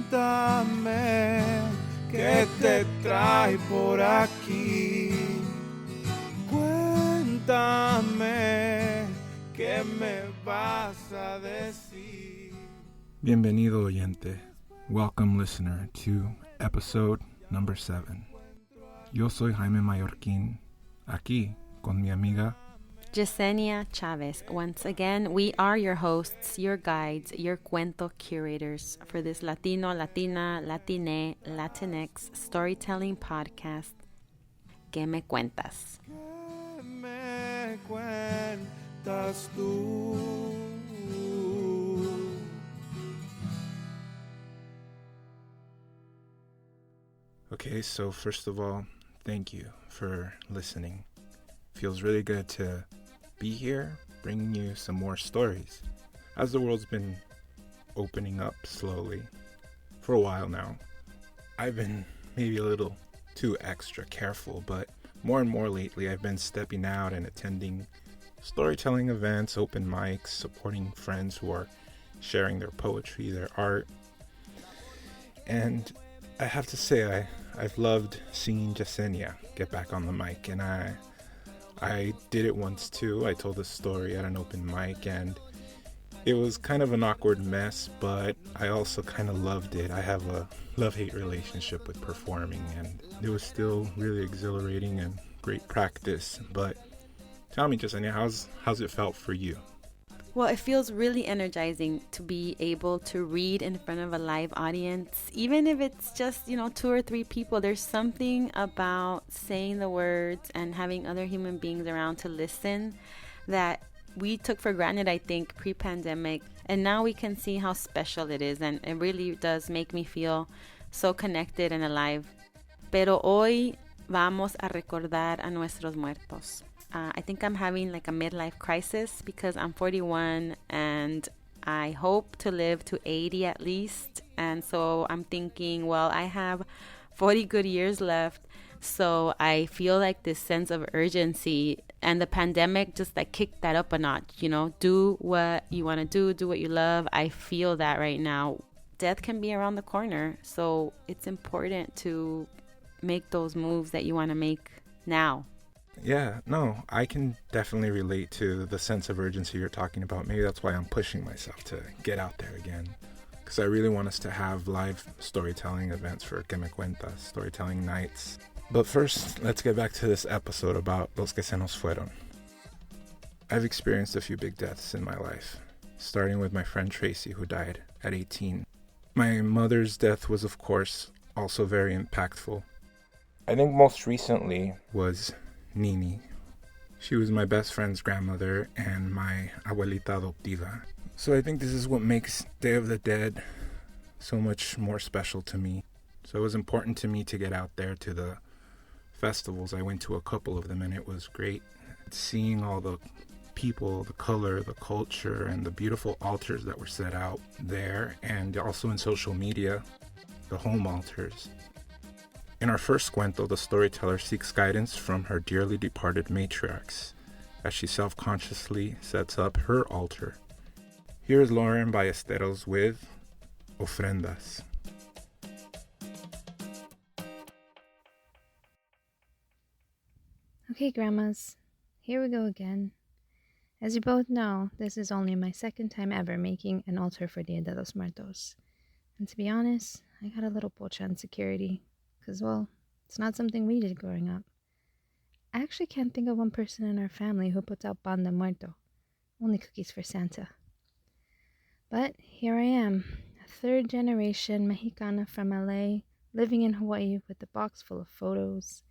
Cuéntame qué te trae por aquí. Cuéntame qué me vas a decir. Bienvenido oyente. Welcome listener to episode number 7. Yo soy Jaime Mallorquín, aquí con mi amiga Yesenia Chavez. Once again, we are your hosts, your guides, your cuento curators for this Latino, Latina, Latine, Latinx storytelling podcast. ¿Qué me cuentas? ¿Qué me cuentas tú? Okay, so first of all, thank you for listening. Feels really good to be here, bringing you some more stories. As the world's been opening up slowly for a while now, I've been maybe a little too extra careful, but more and more lately I've been stepping out and attending storytelling events, open mics, supporting friends who are sharing their poetry, their art. And I have to say, I've loved seeing Yesenia get back on the mic, and I did it once too. I told a story at an open mic, and it was kind of an awkward mess, but I also kind of loved it. I have a love-hate relationship with performing, and it was still really exhilarating and great practice. But tell me, Yesenia, how's it felt for you? Well, it feels really energizing to be able to read in front of a live audience. Even if it's just, 2 or 3 people, there's something about saying the words and having other human beings around to listen that we took for granted, I think, pre-pandemic. And now we can see how special it is. And it really does make me feel so connected and alive. Pero hoy vamos a recordar a nuestros muertos. I think I'm having like a midlife crisis because I'm 41 and I hope to live to 80 at least. And so I'm thinking, well, I have 40 good years left. So I feel like this sense of urgency, and the pandemic just like kicked that up a notch, do what you want to do what you love. I feel that right now. Death can be around the corner. So it's important to make those moves that you want to make now. Yeah, no, I can definitely relate to the sense of urgency you're talking about. Maybe that's why I'm pushing myself to get out there again. Because I really want us to have live storytelling events for Que Me Cuentas, storytelling nights. But first, let's get back to this episode about Los que se nos fueron. I've experienced a few big deaths in my life, starting with my friend Tracy, who died at 18. My mother's death was, of course, also very impactful. I think most recently was Nini. She was my best friend's grandmother and my abuelita adoptiva. So I think this is what makes Day of the Dead so much more special to me. So it was important to me to get out there to the festivals. I went to a couple of them and it was great. Seeing all the people, the color, the culture, and the beautiful altars that were set out there, and also in social media, the home altars. In our first cuento, the storyteller seeks guidance from her dearly departed matriarchs as she self-consciously sets up her altar. Here is Lauren Ballesteros with Ofrendas. Okay, grandmas, here we go again. As you both know, this is only my second time ever making an altar for Dia de los Muertos. And to be honest, I got a little pocha insecurity. Because, well, it's not something we did growing up. I actually can't think of one person in our family who puts out pan de muerto. Only cookies for Santa. But here I am, a third-generation Mexicana from LA, living in Hawaii with a box full of photos,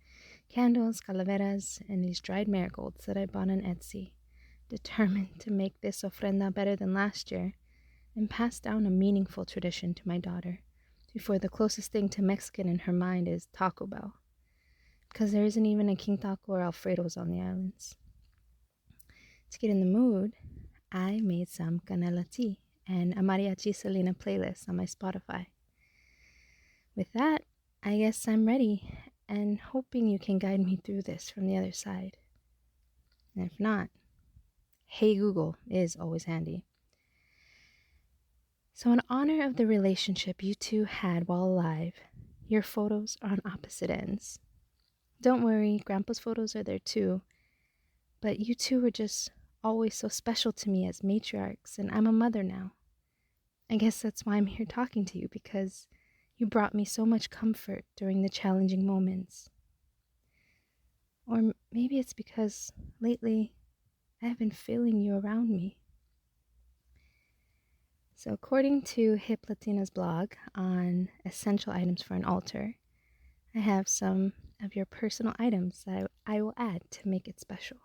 candles, calaveras, and these dried marigolds that I bought on Etsy, determined to make this ofrenda better than last year and pass down a meaningful tradition to my daughter, before the closest thing to Mexican in her mind is Taco Bell, because there isn't even a King Taco or Alfredo's on the islands. To get in the mood, I made some canela tea and a Mariachi Selena playlist on my Spotify. With that, I guess I'm ready, and hoping you can guide me through this from the other side. And if not, Hey Google is always handy. So in honor of the relationship you two had while alive, your photos are on opposite ends. Don't worry, Grandpa's photos are there too, but you two were just always so special to me as matriarchs, and I'm a mother now. I guess that's why I'm here talking to you, because you brought me so much comfort during the challenging moments. Or maybe it's because lately I have been feeling you around me. So according to Hip Latina's blog on essential items for an altar, I have some of your personal items that I will add to make it special.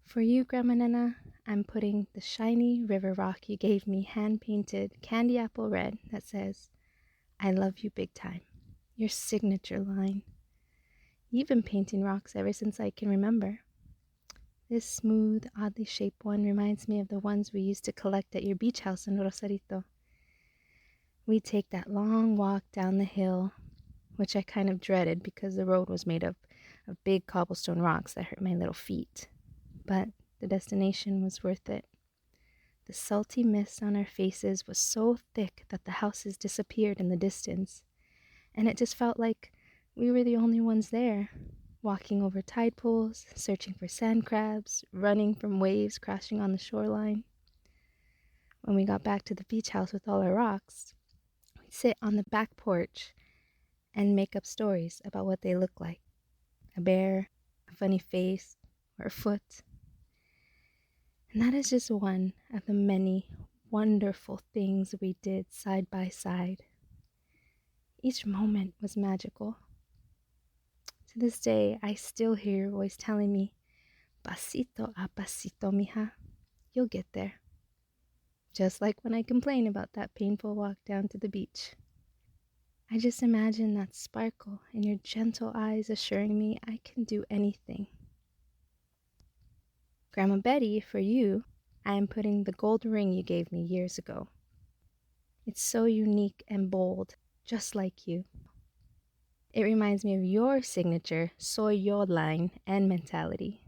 For you, Grandma Nena, I'm putting the shiny river rock you gave me hand-painted candy apple red that says, "I love you big time," your signature line. You've been painting rocks ever since I can remember. This smooth, oddly shaped one reminds me of the ones we used to collect at your beach house in Rosarito. We'd take that long walk down the hill, which I kind of dreaded because the road was made up of big cobblestone rocks that hurt my little feet. But the destination was worth it. The salty mist on our faces was so thick that the houses disappeared in the distance, and it just felt like we were the only ones there, walking over tide pools, searching for sand crabs, running from waves crashing on the shoreline. When we got back to the beach house with all our rocks, we'd sit on the back porch and make up stories about what they looked like. A bear, a funny face, or a foot. And that is just one of the many wonderful things we did side by side. Each moment was magical. To this day, I still hear your voice telling me, "Pasito a pasito, mija. You'll get there." Just like when I complain about that painful walk down to the beach. I just imagine that sparkle in your gentle eyes assuring me I can do anything. Grandma Betty, for you, I am putting the gold ring you gave me years ago. It's so unique and bold, just like you. It reminds me of your signature soy yo line and mentality.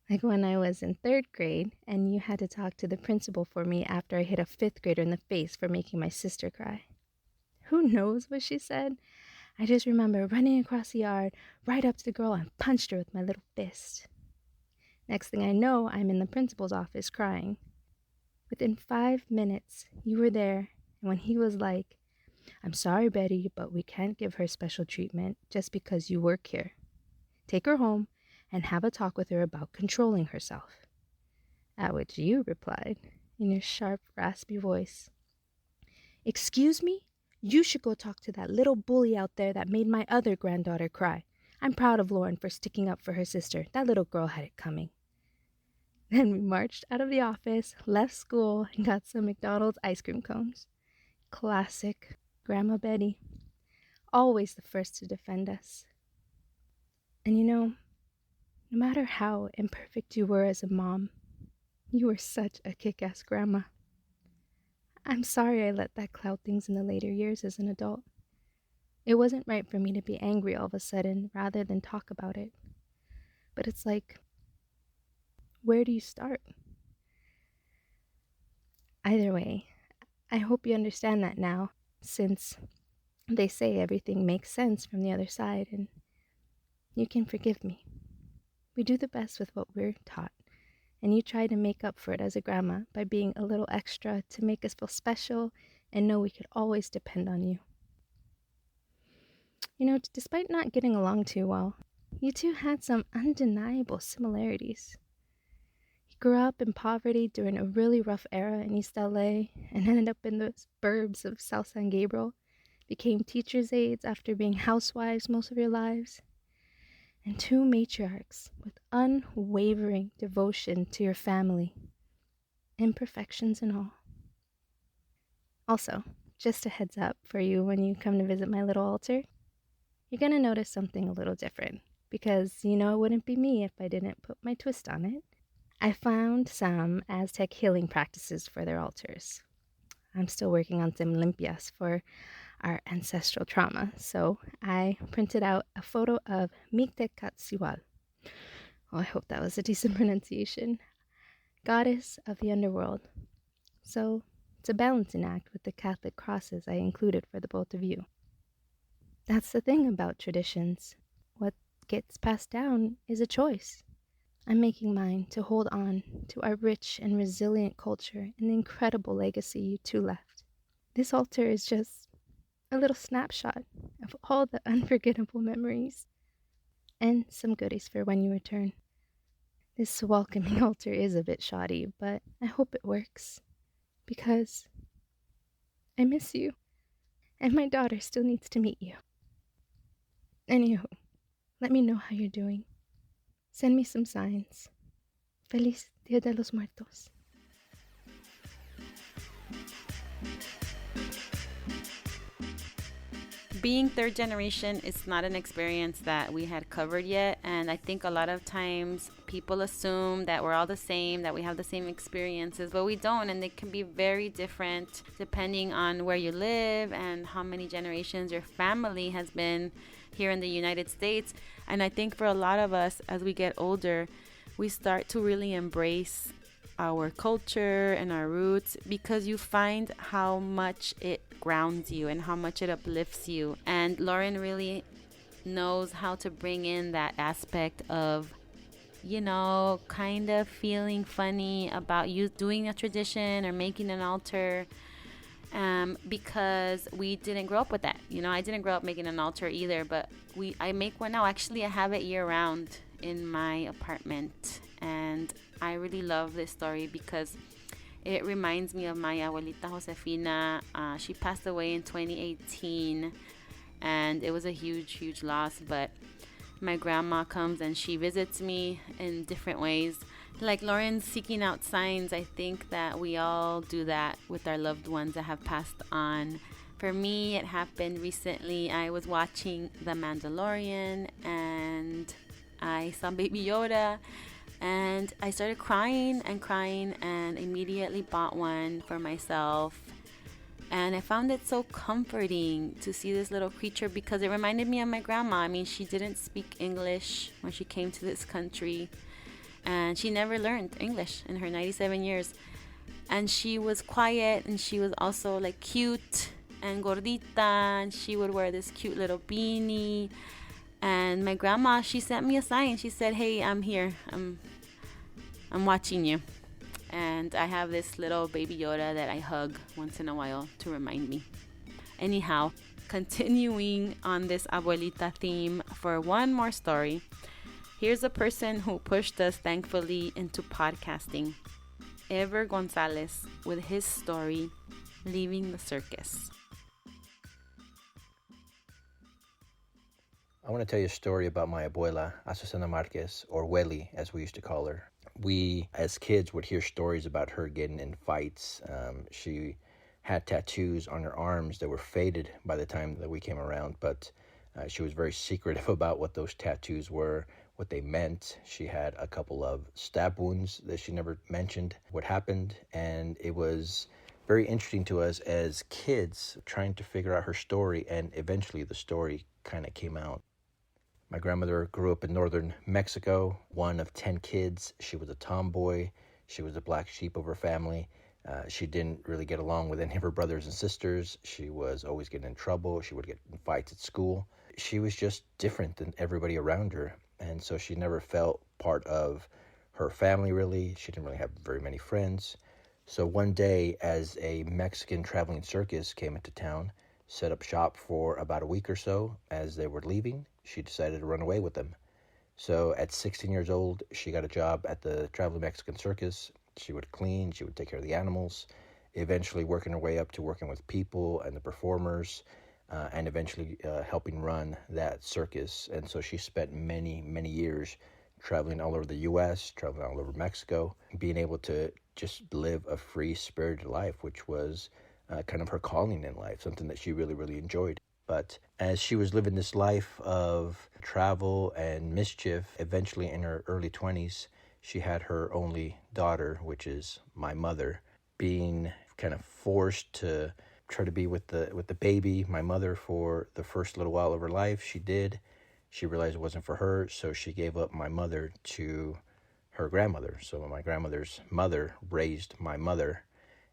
Like when I was in 3rd grade and you had to talk to the principal for me after I hit a 5th grader in the face for making my sister cry. Who knows what she said? I just remember running across the yard, right up to the girl, and punched her with my little fist. Next thing I know, I'm in the principal's office crying. Within 5 minutes, you were there, and when he was like, "I'm sorry, Betty, but we can't give her special treatment just because you work here. Take her home and have a talk with her about controlling herself." At which you replied, in your sharp, raspy voice, "Excuse me? You should go talk to that little bully out there that made my other granddaughter cry. I'm proud of Lauren for sticking up for her sister. That little girl had it coming." Then we marched out of the office, left school, and got some McDonald's ice cream cones. Classic Grandma Betty. Always the first to defend us. And you know, no matter how imperfect you were as a mom, you were such a kick-ass grandma. I'm sorry I let that cloud things in the later years as an adult. It wasn't right for me to be angry all of a sudden rather than talk about it. But it's like, where do you start? Either way, I hope you understand that now, since they say everything makes sense from the other side, and you can forgive me. We do the best with what we're taught, and you try to make up for it as a grandma by being a little extra to make us feel special and know we could always depend on you. You know, despite not getting along too well, you two had some undeniable similarities. You grew up in poverty during a really rough era in East LA and ended up in the burbs of South San Gabriel, became teacher's aides after being housewives most of your lives, and 2 matriarchs with unwavering devotion to your family, imperfections and all. Also, just a heads up for you when you come to visit my little altar, you're going to notice something a little different, because you know it wouldn't be me if I didn't put my twist on it. I found some Aztec healing practices for their altars. I'm still working on some limpias for our ancestral trauma, so I printed out a photo of Mictecatzihuatl. Oh, I hope that was a decent pronunciation. Goddess of the underworld. So It's a balancing act with the Catholic crosses I included for the both of you. That's the thing about traditions. What gets passed down is a choice. I'm making mine to hold on to our rich and resilient culture and the incredible legacy you two left. This altar is just a little snapshot of all the unforgettable memories and some goodies for when you return. This welcoming altar is a bit shoddy, but I hope it works because I miss you and my daughter still needs to meet you. Anywho, let me know how you're doing. Send me some signs. Feliz Dia de los Muertos. Being third generation is not an experience that we had covered yet, and I think a lot of times people assume that we're all the same, that we have the same experiences, but we don't, and they can be very different depending on where you live and how many generations your family has been here in the United States. And I think for a lot of us, as we get older, we start to really embrace our culture and our roots because you find how much it grounds you and how much it uplifts you. And Lauren really knows how to bring in that aspect of, you know, kind of feeling funny about you doing a tradition or making an altar, because we didn't grow up with that. You know, I didn't grow up making an altar either, but I make one now. Actually, I have it year round in my apartment, and I really love this story because it reminds me of my abuelita Josefina. She passed away in 2018, and it was a huge loss, but my grandma comes and she visits me in different ways. Like Lauren's seeking out signs, I think that we all do that with our loved ones that have passed on. For me, it happened recently. I was watching The Mandalorian and I saw Baby Yoda, and I started crying and immediately bought one for myself. And I found it so comforting to see this little creature because it reminded me of my grandma. I mean, she didn't speak English when she came to this country, and she never learned English in her 97 years. And she was quiet, and she was also like cute and gordita, and she would wear this cute little beanie. And my grandma, she sent me a sign. She said, "Hey, I'm here. I'm watching you." And I have this little Baby Yoda that I hug once in a while to remind me. Anyhow, continuing on this abuelita theme for one more story. Here's a person who pushed us, thankfully, into podcasting. Ever Gonzalez with his story, Leaving the Circus. I want to tell you a story about my abuela, Azucena Marquez, or Welly, as we used to call her. We, as kids, would hear stories about her getting in fights. She had tattoos on her arms that were faded by the time that we came around, but she was very secretive about what those tattoos were, what they meant. She had a couple of stab wounds that she never mentioned what happened, and it was very interesting to us as kids trying to figure out her story, and eventually the story kind of came out. My grandmother grew up in northern Mexico, one of 10 kids. She was a tomboy. She was the black sheep of her family. She didn't really get along with any of her brothers and sisters. She was always getting in trouble. She would get in fights at school. She was just different than everybody around her. And so she never felt part of her family, really. She didn't really have very many friends. So one day, as a Mexican traveling circus came into town, set up shop for about a week or so, as they were leaving, she decided to run away with them. So at 16 years old, she got a job at the Traveling Mexican Circus. She would clean, she would take care of the animals, eventually working her way up to working with people and the performers, and eventually helping run that circus. And so she spent many years traveling all over the U.S., traveling all over Mexico, being able to just live a free-spirited life, which was kind of her calling in life, something that she really enjoyed. But as she was living this life of travel and mischief, eventually in her early 20s, she had her only daughter, which is my mother, being kind of forced to try to be with the baby, my mother, for the first little while of her life. She did. She realized it wasn't for her, so she gave up my mother to her grandmother. So my grandmother's mother raised my mother,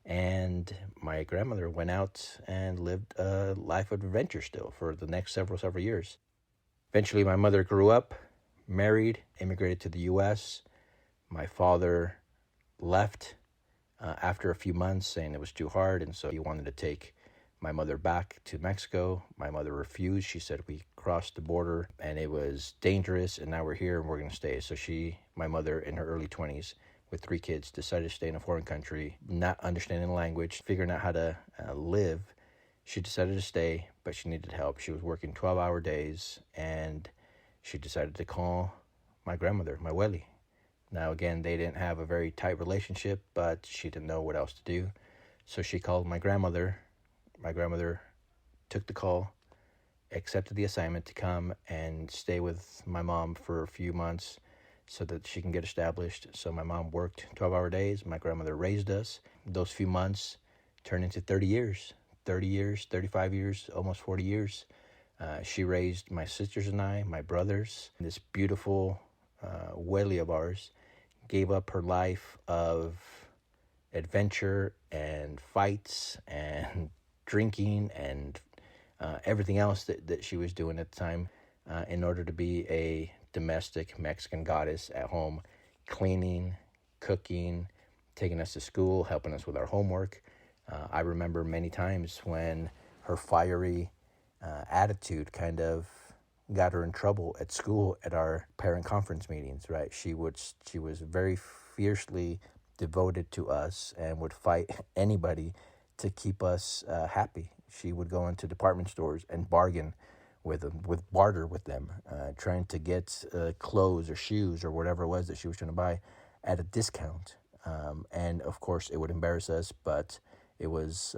And my grandmother went out and lived a life of adventure still for the next several years. Eventually, my mother grew up, married, immigrated to the U.S. My father left after a few months, saying it was too hard, and so he wanted to take my mother back to Mexico. My mother refused. She said we crossed the border and it was dangerous, and now we're here and we're going to stay. So my mother, in her early 20s, with 3 kids, decided to stay in a foreign country, not understanding the language, figuring out how to live. She decided to stay, but she needed help. She was working 12-hour days, and she decided to call my grandmother, my Welly. Now, again, they didn't have a very tight relationship, but she didn't know what else to do. So she called my grandmother. My grandmother took the call, accepted the assignment to come and stay with my mom for a few months so that she can get established. So my mom worked 12-hour days. My grandmother raised us. Those few months turned into 30 years, 35 years, almost 40 years. She raised my sisters and I, my brothers. This beautiful Welly of ours gave up her life of adventure and fights and drinking and everything else that she was doing at the time in order to be a domestic Mexican goddess at home, cleaning, cooking, taking us to school, helping us with our homework. I remember many times when her fiery attitude kind of got her in trouble at school at our parent conference meetings, right? She was very fiercely devoted to us and would fight anybody to keep us happy. She would go into department stores and bargain with them, barter with them, trying to get clothes or shoes or whatever it was that she was trying to buy at a discount. And of course, it would embarrass us, but it was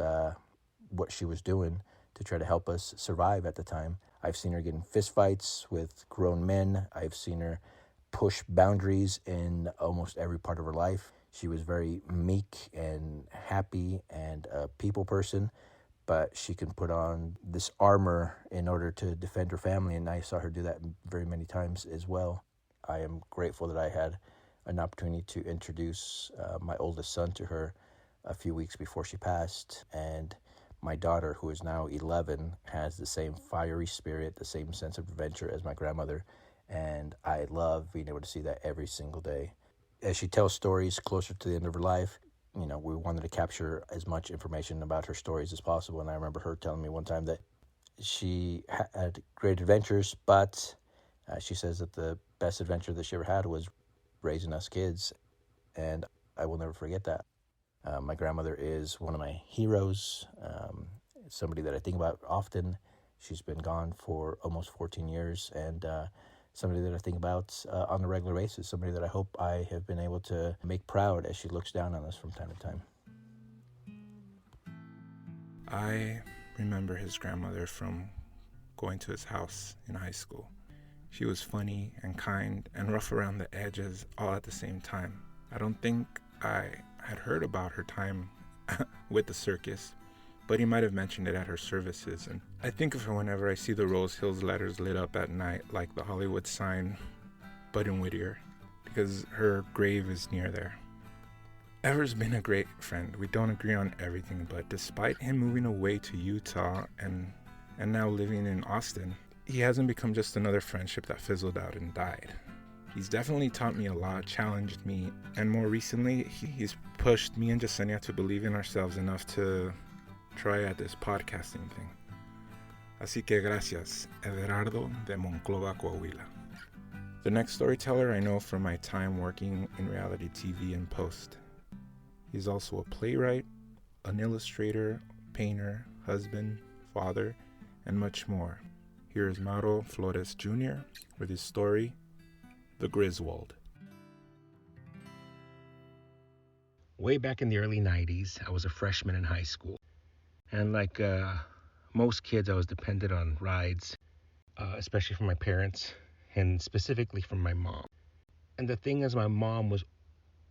what she was doing to try to help us survive at the time. I've seen her get in fistfights with grown men. I've seen her push boundaries in almost every part of her life. She was very meek and happy and a people person, but she can put on this armor in order to defend her family, and I saw her do that very many times as well. I am grateful that I had an opportunity to introduce my oldest son to her a few weeks before she passed, and my daughter, who is now 11, has the same fiery spirit, the same sense of adventure as my grandmother, and I love being able to see that every single day. As she tells stories closer to the end of her life, we wanted to capture as much information about her stories as possible, and I remember her telling me one time that she had great adventures, but she says that the best adventure that she ever had was raising us kids, and I will never forget that. My grandmother is one of my heroes, somebody that I think about often. She's been gone for almost 14 years, and somebody that I think about on a regular basis, somebody that I hope I have been able to make proud as she looks down on us from time to time. I remember his grandmother from going to his house in high school. She was funny and kind and rough around the edges all at the same time. I don't think I had heard about her time with the circus, but he might have mentioned it at her services, and I think of her whenever I see the Rose Hills letters lit up at night like the Hollywood sign, but in Whittier, because her grave is near there. Ever's been a great friend. We don't agree on everything, but despite him moving away to Utah and now living in Austin, he hasn't become just another friendship that fizzled out and died. He's definitely taught me a lot, challenged me, and more recently, he's pushed me and Yesenia to believe in ourselves enough to try at this podcasting thing. Así que gracias, Everardo de Monclova, Coahuila. The next storyteller I know from my time working in reality TV and post. He's also a playwright, an illustrator, painter, husband, father, and much more. Here is Mauro Flores Jr. with his story, The Griswold. Way back in the early 90s, I was a freshman in high school. And like most kids, I was dependent on rides, especially from my parents, and specifically from my mom. And the thing is, my mom was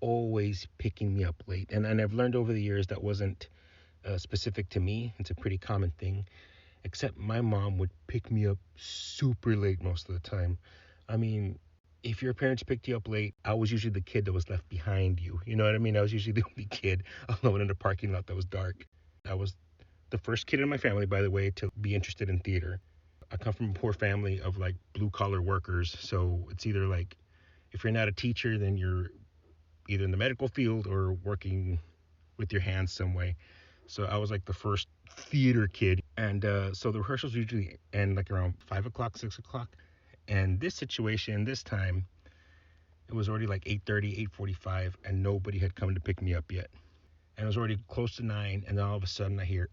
always picking me up late. And I've learned over the years that wasn't specific to me. It's a pretty common thing. Except my mom would pick me up super late most of the time. I mean, if your parents picked you up late, I was usually the kid that was left behind you. You know what I mean? I was usually the only kid alone in a parking lot that was dark. I was the first kid in my family, by the way, to be interested in theater. I come from a poor family of like blue collar workers. So it's either like, if you're not a teacher, then you're either in the medical field or working with your hands some way. So I was like the first theater kid. And so the rehearsals usually end like around 5 o'clock, 6 o'clock. And this situation, this time, it was already like 8:30, 8:45, and nobody had come to pick me up yet. And it was already close to 9, and then all of a sudden I hear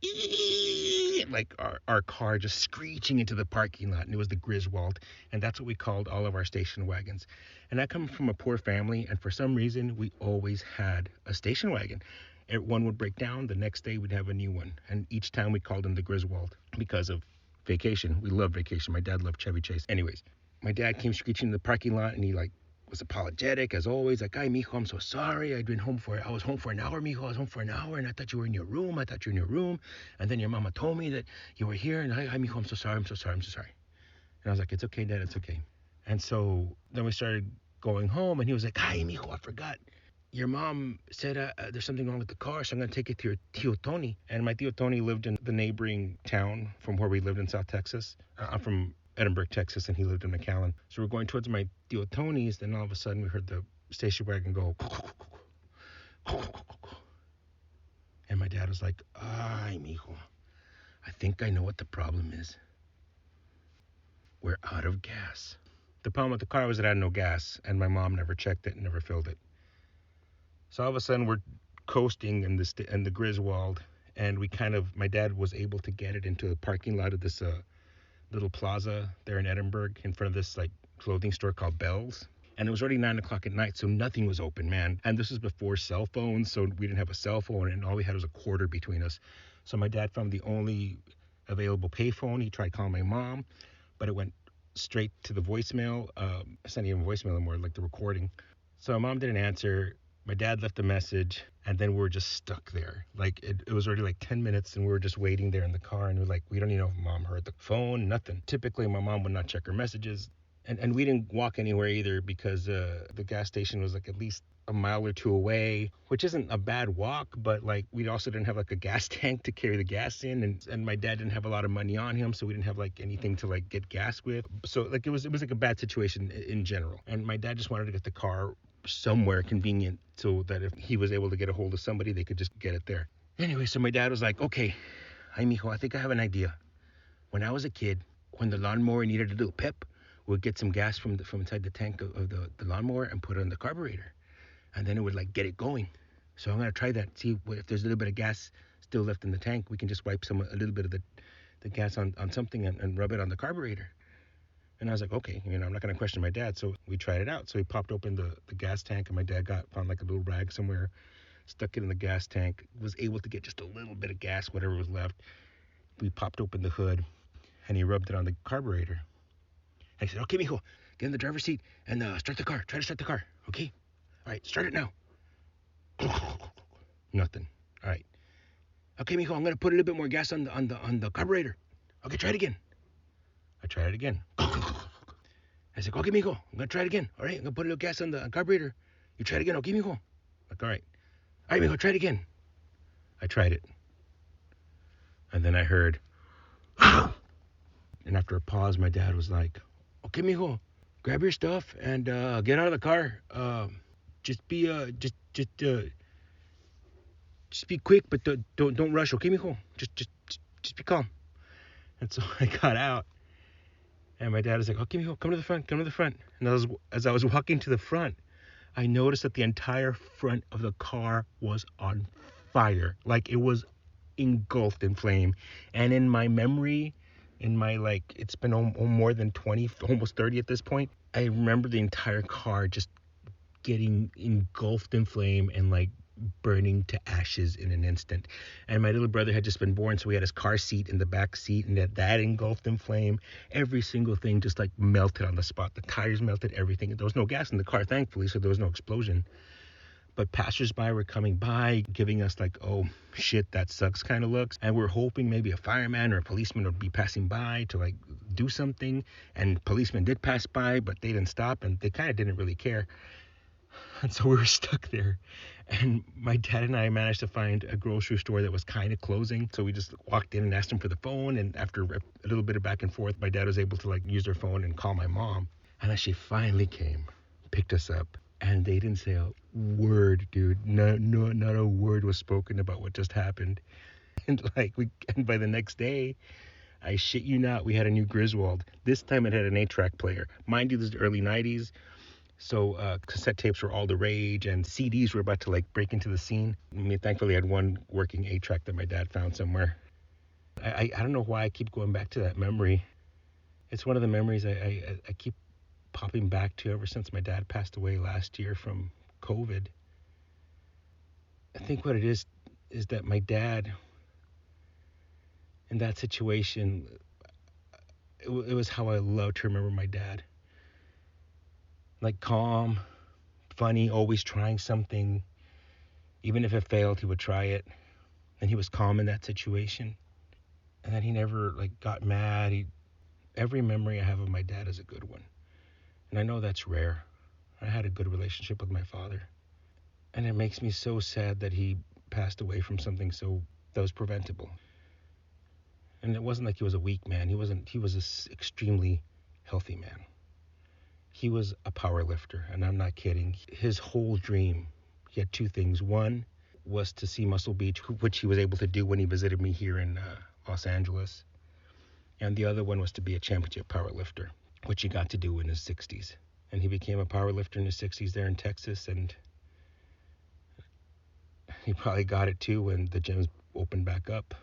like our car just screeching into the parking lot, and it was the Griswold, and that's what we called all of our station wagons. And I come from a poor family, and for some reason we always had a station wagon. One would break down, the next day we'd have a new one, and each time we called them the Griswold because of vacation. We loved vacation. My dad loved Chevy Chase. Anyways, my dad came screeching in the parking lot, and he like was apologetic as always, like, "Ay, mijo, I'm so sorry. I was home for an hour, mijo. I was home for an hour, and I thought you were in your room. And then your mama told me that you were here, and ay, mijo, I'm so sorry. And I was like, it's okay, Dad, it's okay. And so then we started going home, and he was like, "Ay, mijo, I forgot. Your mom said there's something wrong with the car, so I'm going to take it to your Tio Tony." And my Tio Tony lived in the neighboring town from where we lived in South Texas. I'm from Edinburgh, Texas, and he lived in McAllen. So we're going towards my Tio Tony's, then all of a sudden we heard the station wagon go. And my dad was like, "Ay, mijo, I think I know what the problem is. We're out of gas." The problem with the car was that I had no gas, and my mom never checked it and never filled it. So all of a sudden we're coasting in the Griswold, and my dad was able to get it into the parking lot of this little plaza there in Edinburgh in front of this like clothing store called Bell's. And it was already 9 o'clock at night, so nothing was open, man. And this was before cell phones, so we didn't have a cell phone, and all we had was a quarter between us. So my dad found the only available payphone. He tried calling my mom, but it went straight to the voicemail. It's not even voicemail anymore, like the recording. So my mom didn't answer. My dad left a message, and then we were just stuck there. Like it was already like 10 minutes, and we were just waiting there in the car, and we don't even know if mom heard the phone, nothing. Typically, my mom would not check her messages, and we didn't walk anywhere either because the gas station was like at least a mile or two away, which isn't a bad walk, but like we also didn't have like a gas tank to carry the gas in, and my dad didn't have a lot of money on him, so we didn't have like anything to like get gas with. So like it was like a bad situation in general, and my dad just wanted to get the car somewhere convenient so that if he was able to get a hold of somebody, they could just get it there. Anyway, so my dad was like, "Okay, hi mijo, I think I have an idea. When I was a kid, when the lawnmower needed a little pep, we'd get some gas from inside the tank of the lawnmower and put it in the carburetor, and then it would like get it going. So I'm gonna try that, see if there's a little bit of gas still left in the tank. We can just wipe a little bit of the gas on something and rub it on the carburetor." And I was like, okay, I'm not going to question my dad. So we tried it out. So we popped open the gas tank, and my dad found like a little rag somewhere, stuck it in the gas tank, was able to get just a little bit of gas, whatever was left. We popped open the hood, and he rubbed it on the carburetor. And he said, "Okay, mijo, get in the driver's seat and start the car. Try to start the car, okay? All right, start it now." Nothing. All right. "Okay, mijo, I'm going to put a little bit more gas on the carburetor. Okay, try it again." I tried it again. I said, "Okay, mijo, I'm going to try it again. All right, I'm going to put a little gas on the carburetor. You try it again, okay, mijo?" Like, all right. "All right, mijo, try it again." I tried it. And then I heard, and after a pause, my dad was like, "Okay, mijo, grab your stuff and get out of the car. Just be quick, but don't rush, okay, mijo? Just be calm." And so I got out. And my dad was like, "Okay, mijo, come to the front. And as I was walking to the front, I noticed that the entire front of the car was on fire. Like it was engulfed in flame. And in my memory, it's been more than 20, almost 30 at this point, I remember the entire car just getting engulfed in flame and like burning to ashes in an instant. And my little brother had just been born, so we had his car seat in the back seat, and that engulfed in flame. Every single thing just like melted on the spot. The tires melted, everything. There was no gas in the car, thankfully, so there was no explosion. but passersby were coming by, giving us like, oh shit, that sucks kind of looks. And we're hoping maybe a fireman or a policeman would be passing by to like do something. And policemen did pass by, but they didn't stop, and they kind of didn't really care. And so we were stuck there. And my dad and I managed to find a grocery store that was kind of closing. So we just walked in and asked him for the phone. And after a little bit of back and forth, my dad was able to like use their phone and call my mom. And then she finally came, picked us up. And they didn't say a word, dude. No, not a word was spoken about what just happened. And by the next day, I shit you not, we had a new Griswold. This time it had an 8-track player. Mind you, this is the early 90s. So cassette tapes were all the rage, and CDs were about to like break into the scene. I mean, thankfully I had one working 8-track that my dad found somewhere. I don't know why I keep going back to that memory. It's one of the memories I keep popping back to ever since my dad passed away last year from COVID. I think what it is that my dad, in that situation, it was how I love to remember my dad. Like calm, funny, always trying something. Even if it failed, he would try it. And he was calm in that situation. And that he never like got mad. Every memory I have of my dad is a good one. And I know that's rare. I had a good relationship with my father. And it makes me so sad that he passed away from something that was preventable. And it wasn't like he was a weak man. He was an extremely healthy man. He was a power lifter, and I'm not kidding. His whole dream, he had 2 things. One was to see Muscle Beach, which he was able to do when he visited me here in Los Angeles. And the other one was to be a championship power lifter, which he got to do in his 60s. And he became a power lifter in his 60s there in Texas, and he probably got it too when the gyms opened back up.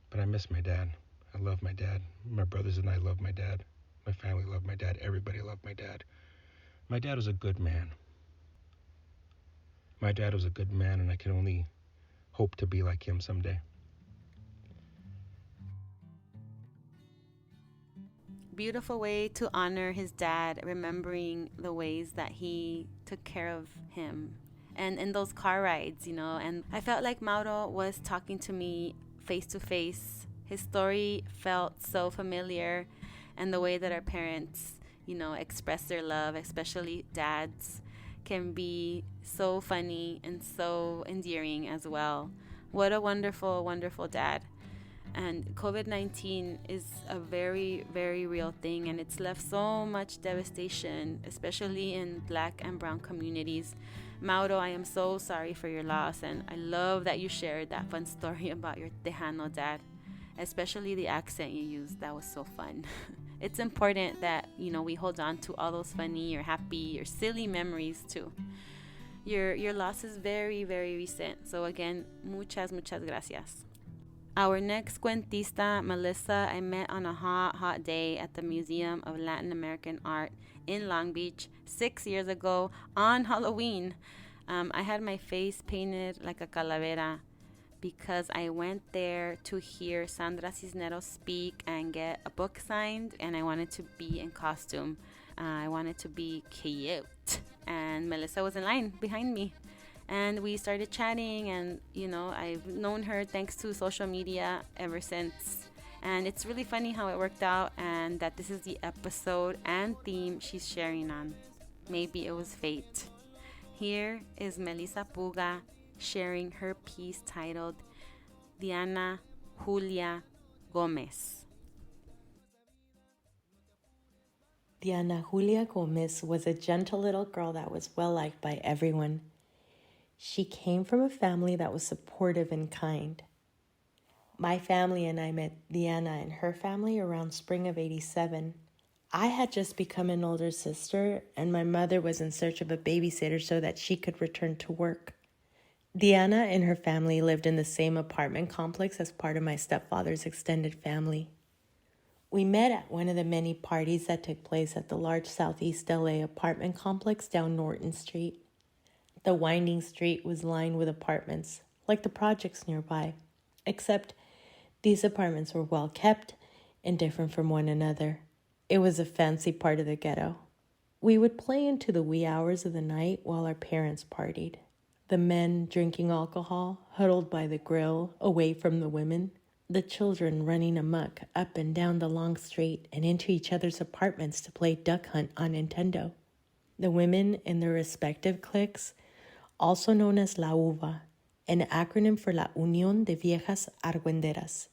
But I miss my dad. I love my dad. My brothers and I love my dad. My family loved my dad. Everybody loved my dad. My dad was a good man. My dad was a good man, and I can only hope to be like him someday. Beautiful way to honor his dad, remembering the ways that he took care of him. And in those car rides, and I felt like Mauro was talking to me face to face. His story felt so familiar, and the way that our parents, express their love, especially dads, can be so funny and so endearing as well. What a wonderful, wonderful dad. And COVID-19 is a very, very real thing, and it's left so much devastation, especially in Black and brown communities. Mauro, I am so sorry for your loss, and I love that you shared that fun story about your Tejano dad, especially the accent you used. That was so fun. It's important that, we hold on to all those funny or happy or silly memories too. Your loss is very, very recent. So again, muchas gracias. Our next cuentista, Melissa, I met on a hot day at the Museum of Latin American Art in Long Beach 6 years ago on Halloween. I had my face painted like a calavera because I went there to hear Sandra Cisneros speak and get a book signed, and I wanted to be in costume. I wanted to be cute, and Melissa was in line behind me. And we started chatting, and I've known her thanks to social media ever since. And it's really funny how it worked out, and that this is the episode and theme she's sharing on. Maybe it was fate. Here is Melissa Puga sharing her piece titled Diana Julia Gomez. Diana Julia Gomez was a gentle little girl that was well liked by everyone. She came from a family that was supportive and kind. My family and I met Diana and her family around spring of '87. I had just become an older sister, and my mother was in search of a babysitter so that she could return to work. Diana and her family lived in the same apartment complex as part of my stepfather's extended family. We met at one of the many parties that took place at the large Southeast LA apartment complex down Norton Street. The winding street was lined with apartments, like the projects nearby, except these apartments were well kept and different from one another. It was a fancy part of the ghetto. We would play into the wee hours of the night while our parents partied. The men drinking alcohol, huddled by the grill, away from the women. The children running amok up and down the long street and into each other's apartments to play duck hunt on Nintendo. The women in their respective cliques, also known as La Uva, an acronym for La Unión de Viejas Argüenderas,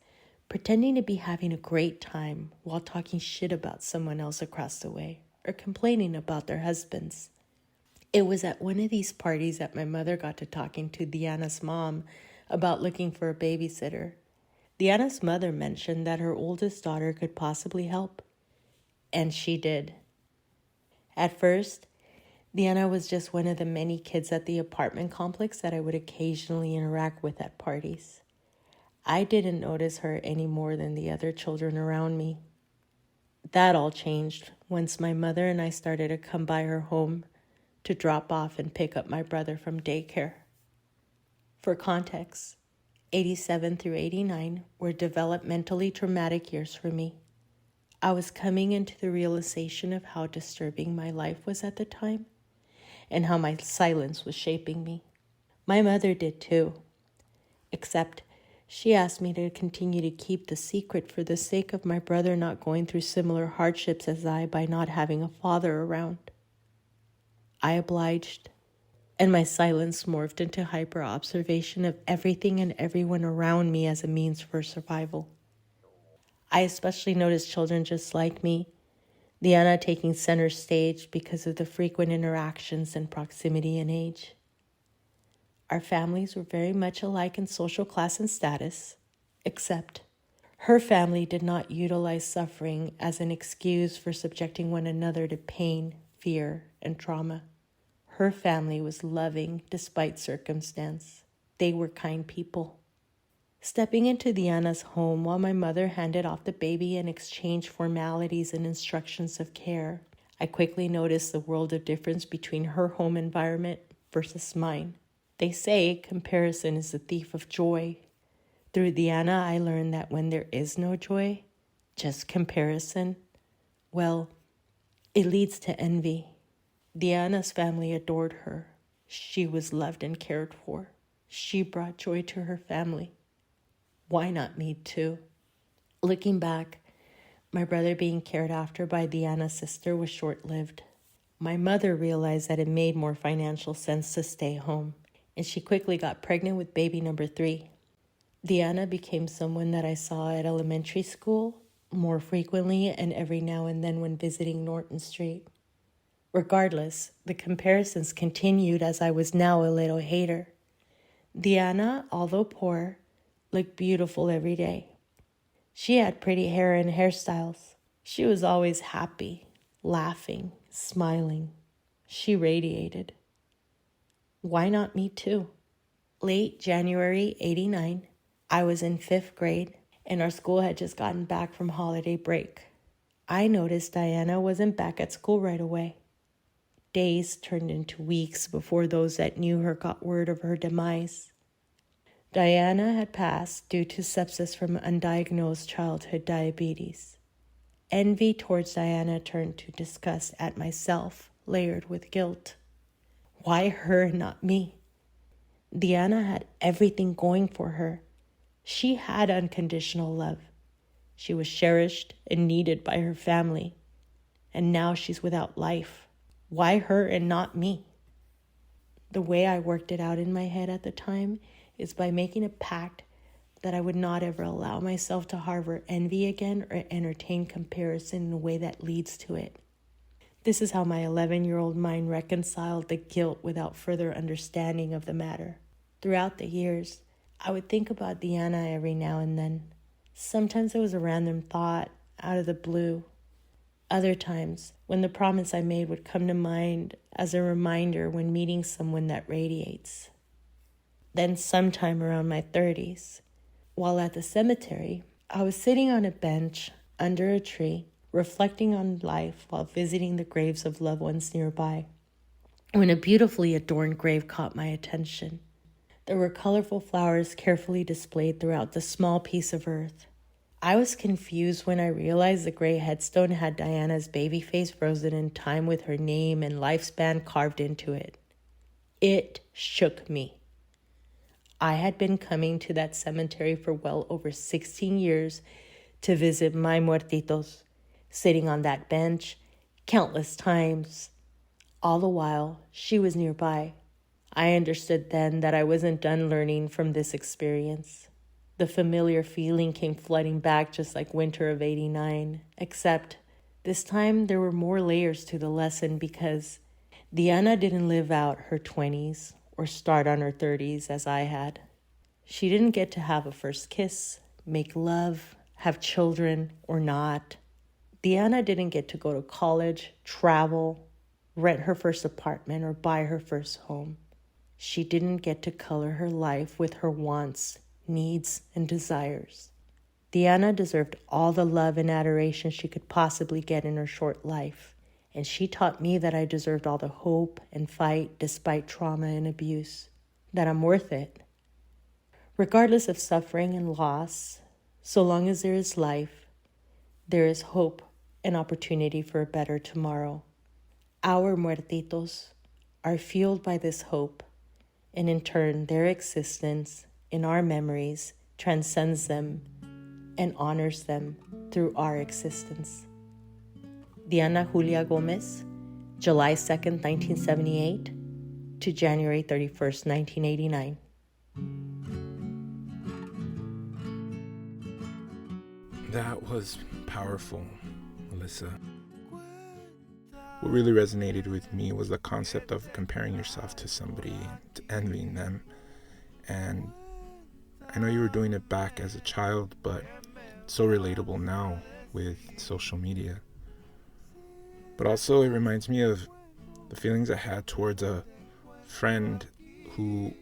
pretending to be having a great time while talking shit about someone else across the way or complaining about their husbands. It was at one of these parties that my mother got to talking to Diana's mom about looking for a babysitter. Diana's mother mentioned that her oldest daughter could possibly help, and she did. At first, Diana was just one of the many kids at the apartment complex that I would occasionally interact with at parties. I didn't notice her any more than the other children around me. That all changed once my mother and I started to come by her home to drop off and pick up my brother from daycare. For context, 87 through 89 were developmentally traumatic years for me. I was coming into the realization of how disturbing my life was at the time and how my silence was shaping me. My mother did too, except she asked me to continue to keep the secret for the sake of my brother not going through similar hardships as I by not having a father around. I obliged, and my silence morphed into hyper-observation of everything and everyone around me as a means for survival. I especially noticed children just like me, Diana taking center stage because of the frequent interactions and proximity in age. Our families were very much alike in social class and status, except her family did not utilize suffering as an excuse for subjecting one another to pain, fear, and trauma. Her family was loving despite circumstance. They were kind people. Stepping into Diana's home while my mother handed off the baby and exchanged formalities and instructions of care, I quickly noticed the world of difference between her home environment versus mine. They say comparison is the thief of joy. Through Diana, I learned that when there is no joy, just comparison, well, it leads to envy. Diana's family adored her. She was loved and cared for. She brought joy to her family. Why not me too? Looking back, my brother being cared after by Diana's sister was short-lived. My mother realized that it made more financial sense to stay home, and she quickly got pregnant with baby number 3. Diana became someone that I saw at elementary school more frequently and every now and then when visiting Norton Street. Regardless, the comparisons continued as I was now a little hater. Diana, although poor, looked beautiful every day. She had pretty hair and hairstyles. She was always happy, laughing, smiling. She radiated. Why not me too? Late January 89, I was in 5th grade and our school had just gotten back from holiday break. I noticed Diana wasn't back at school right away. Days turned into weeks before those that knew her got word of her demise. Diana had passed due to sepsis from undiagnosed childhood diabetes. Envy towards Diana turned to disgust at myself, layered with guilt. Why her and not me? Diana had everything going for her. She had unconditional love. She was cherished and needed by her family. And now she's without life. Why her and not me? The way I worked it out in my head at the time is by making a pact that I would not ever allow myself to harbor envy again or entertain comparison in a way that leads to it. This is how my 11-year-old mind reconciled the guilt without further understanding of the matter. Throughout the years, I would think about Diana every now and then. Sometimes it was a random thought, out of the blue. Other times, when the promise I made would come to mind as a reminder when meeting someone that radiates. Then sometime around my 30s, while at the cemetery, I was sitting on a bench under a tree, reflecting on life while visiting the graves of loved ones nearby, when a beautifully adorned grave caught my attention. There were colorful flowers carefully displayed throughout the small piece of earth. I was confused when I realized the gray headstone had Diana's baby face frozen in time with her name and lifespan carved into it. It shook me. I had been coming to that cemetery for well over 16 years to visit my muertitos, sitting on that bench countless times. All the while, she was nearby. I understood then that I wasn't done learning from this experience. The familiar feeling came flooding back just like winter of '89, except this time there were more layers to the lesson because Diana didn't live out her 20s or start on her 30s as I had. She didn't get to have a first kiss, make love, have children or not. Diana didn't get to go to college, travel, rent her first apartment, or buy her first home. She didn't get to color her life with her wants, needs, and desires. Diana deserved all the love and adoration she could possibly get in her short life, and she taught me that I deserved all the hope and fight despite trauma and abuse, that I'm worth it. Regardless of suffering and loss, so long as there is life, there is hope and opportunity for a better tomorrow. Our muertitos are fueled by this hope, and in turn, their existence in our memories transcends them and honors them through our existence. Diana Julia Gomez, July 2nd, 1978 to January 31st, 1989. That was powerful, Melissa. What really resonated with me was the concept of comparing yourself to somebody, to envying them. And I know you were doing it back as a child, but it's so relatable now with social media. But also it reminds me of the feelings I had towards a friend who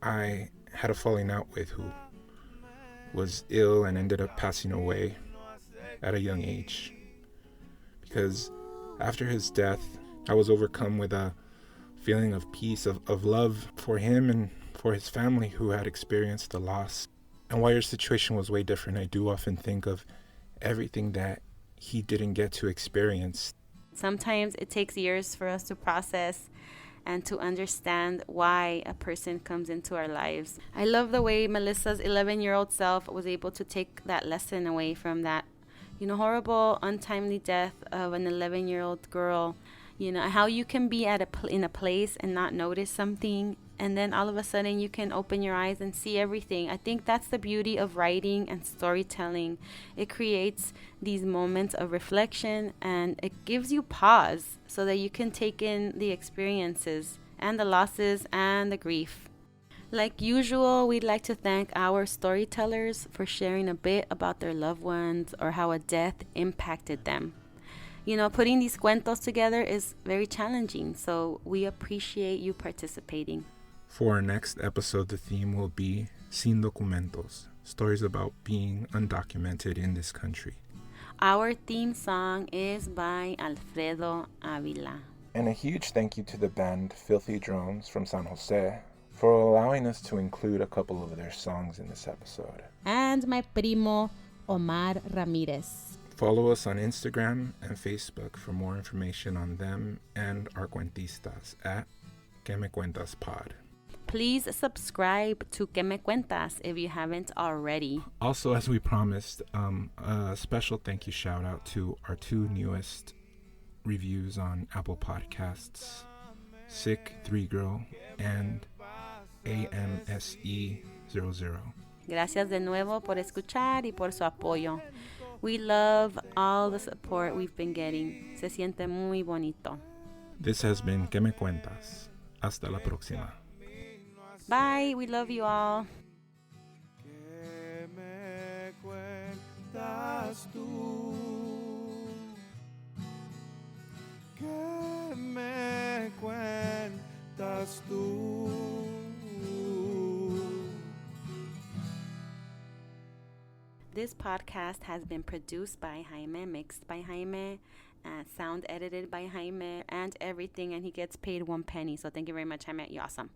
I had a falling out with, who was ill and ended up passing away at a young age. Because after his death, I was overcome with a feeling of peace, of love for him and for his family who had experienced the loss. And while your situation was way different, I do often think of everything that he didn't get to experience. Sometimes it takes years for us to process and to understand why a person comes into our lives. I love the way Melissa's 11-year-old self was able to take that lesson away from that, horrible, untimely death of an 11-year-old girl. How you can be in a place and not notice something, and then all of a sudden you can open your eyes and see everything. I think that's the beauty of writing and storytelling. It creates these moments of reflection, and it gives you pause so that you can take in the experiences and the losses and the grief. Like usual, we'd like to thank our storytellers for sharing a bit about their loved ones or how a death impacted them. Putting these cuentos together is very challenging, so we appreciate you participating. For our next episode, the theme will be Sin Documentos, stories about being undocumented in this country. Our theme song is by Alfredo Avila. And a huge thank you to the band Filthy Drones from San Jose for allowing us to include a couple of their songs in this episode. And my primo, Omar Ramirez. Follow us on Instagram and Facebook for more information on them and our cuentistas at Que Me Cuentas Pod. Please subscribe to Que Me Cuentas if you haven't already. Also, as we promised, a special thank you shout out to our two newest reviews on Apple Podcasts, Sick 3 Girl and AMSE00. Gracias de nuevo por escuchar y por su apoyo. We love all the support we've been getting. Se siente muy bonito. This has been Que Me Cuentas. Hasta la próxima. Bye. We love you all. ¿Qué me cuentas tú? ¿Qué me cuentas tú? This podcast has been produced by Jaime, mixed by Jaime, sound edited by Jaime, and everything, and he gets paid 1 penny. So thank you very much, Jaime. You're awesome.